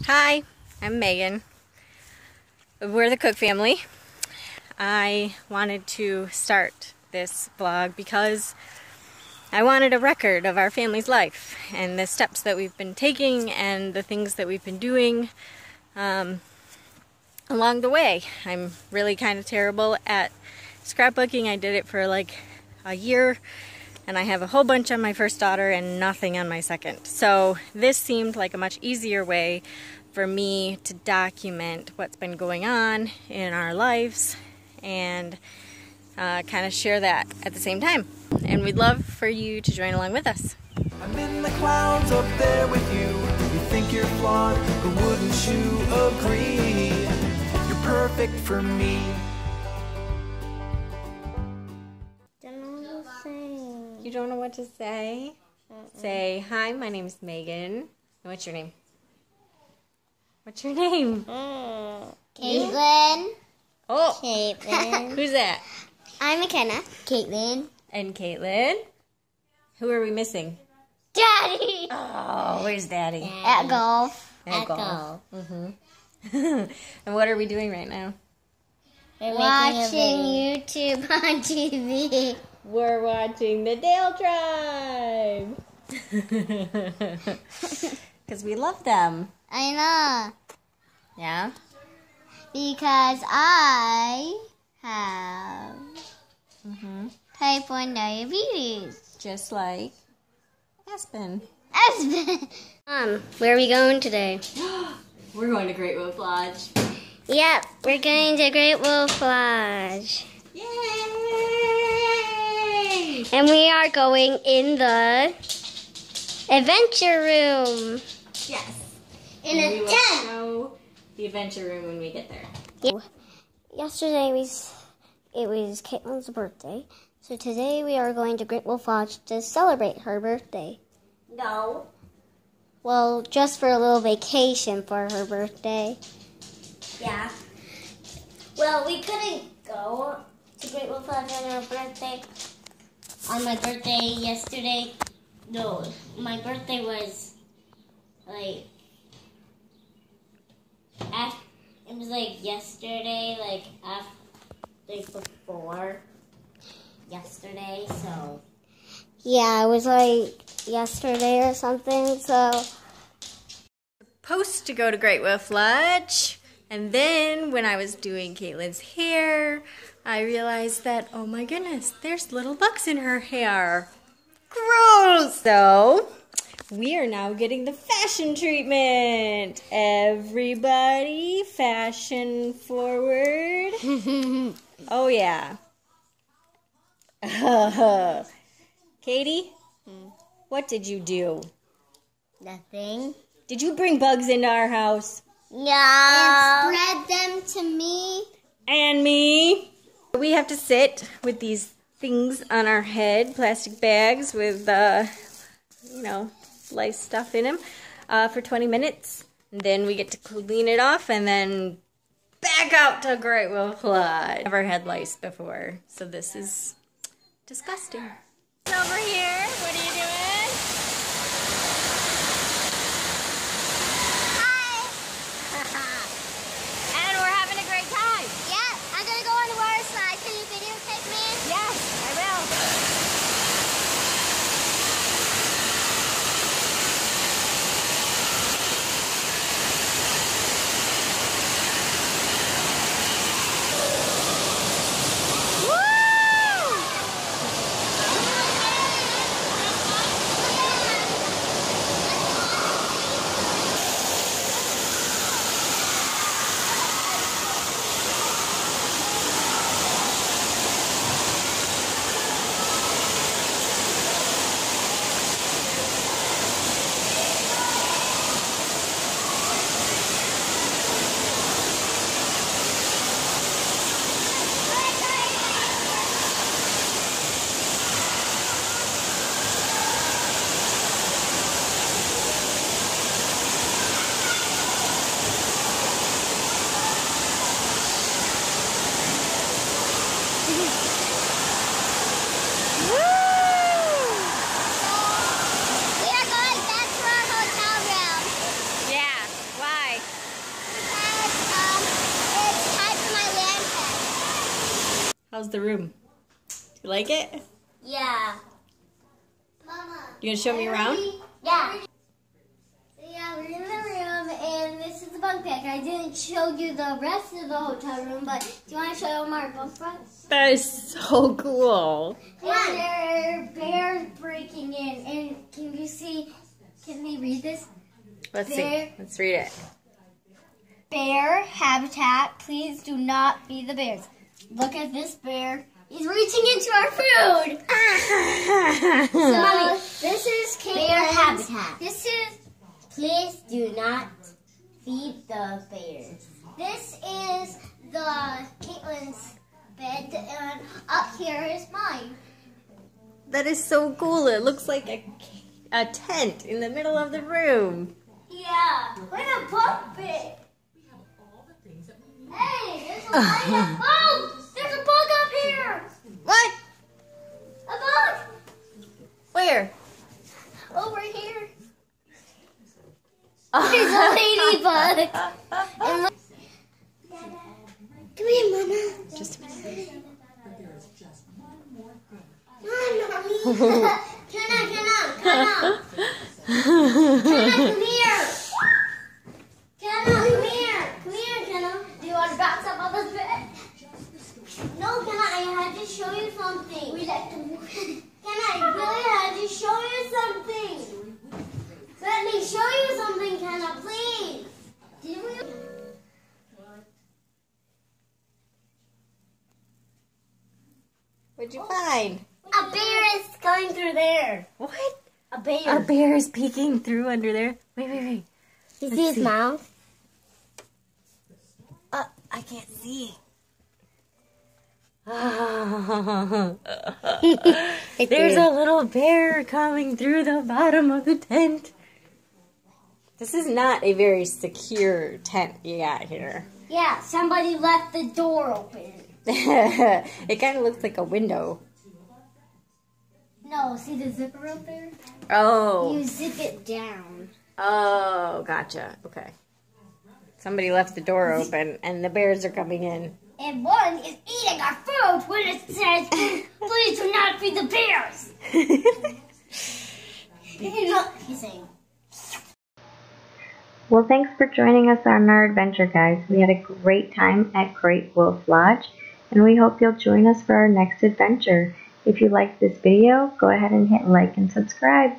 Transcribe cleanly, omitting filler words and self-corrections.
Hi, I'm Megan. We're the Cook family. I wanted to start this vlog because I wanted a record of our family's life and the steps that we've been taking and the things that we've been doing along the way. I'm really kind of terrible at scrapbooking. I did it for like a year and I have a whole bunch on my first daughter and nothing on my second. So this seemed like a much easier way for me to document what's been going on in our lives and kind of share that at the same time. And we'd love for you to join along with us. I'm in the clouds up there with you. You think you're flawed, but wouldn't you agree? You're perfect for me. You don't know what to say? Say, hi, my name's Megan. And what's your name? What's your name? Caitlin. Oh, Caitlin. who's that? I'm McKenna. Caitlin. And Caitlin. Who are we missing? Daddy. Oh, where's Daddy? At golf. At golf. And what are we doing right now? We're watching YouTube on TV. We're watching the Dale Tribe. Because we love them. I know. Yeah? Because I have type 1 diabetes. Just like Aspen. Where are we going today? We're going to Great Wolf Lodge. Yep, we're going to Great Wolf Lodge. Yay! And we are going in the adventure room. Yes. In And a we will tent. show the adventure room when we get there. Yesterday it was Caitlin's birthday, so today we are going to Great Wolf Lodge to celebrate her birthday. No. Well, just for a little vacation for her birthday. Yeah. Well, we couldn't go to Great Wolf Lodge on her birthday. On my birthday yesterday. No, my birthday was like it was like yesterday, before yesterday. So Yeah, it was like yesterday or something, so. Supposed to go to Great Wolf Lodge, and then when I was doing Caitlin's hair, I realized that, oh my goodness, there's little bugs in her hair. Gross! So, we are now getting the fashion treatment. Everybody, fashion forward. Oh yeah. Katie, what did you do? Nothing. Did you bring bugs into our house? No. and Spread them to me. And me. We have to sit with these things on our head, plastic bags with, lice stuff in them, for 20 minutes. And then we get to clean it off and then back out to Great Wolf Lodge. Never had lice before, so this is disgusting. Over here, what are you doing? And we're having a great time. Yeah, I'm gonna go on the water slide. Can you videotape me? Yes, I will. Woo! How's the room? You like it? Yeah. You gonna show me around? Yeah. Yeah, we're in the room, and this is the bunk bed. I didn't show you the rest of the hotel room, but do you want to show them our bunk beds? That is so cool. And there are bears breaking in, and can you see? Can we read this? Let's see. Let's read it. Bear habitat. Please do not feed the bears. Look at this bear. He's reaching into our food. So this is bear habitat. This is. Please do not feed the bears. This is the Caitlin's bed, and up here is mine. That is so cool. It looks like a tent in the middle of the room. Yeah, we're in a bunk bed. Hey, there's a light up. Oh, there's a bug up here. What? A bug. Where? Over here. There's a ladybug. And look. Come here, Mama. Just a minute. Come on, Mommy. Kenna, come here. Kenna, come here. Come here, Kenna. Do you want to bounce up on this bed? No, Kenna, I had to show you something. Kenna, I really had to show you something. Let me show you something, Kenna, please. Did we? What'd you find? A bear is going through there. What? A bear. A bear is peeking through under there. Wait. You see his mouth? I can't see. There's a little bear coming through the bottom of the tent. This is not a very secure tent you got here. Yeah, somebody left the door open. It kind of looks like a window. No, see the zipper up there? Oh. You zip it down. Oh, gotcha. Okay. Somebody left the door open and the bears are coming in. And one is eating our food when it says, please do not feed the bears. He's saying. Well, thanks for joining us on our adventure, guys. We had a great time at Great Wolf Lodge, and we hope you'll join us for our next adventure. If you liked this video, go ahead and hit like and subscribe.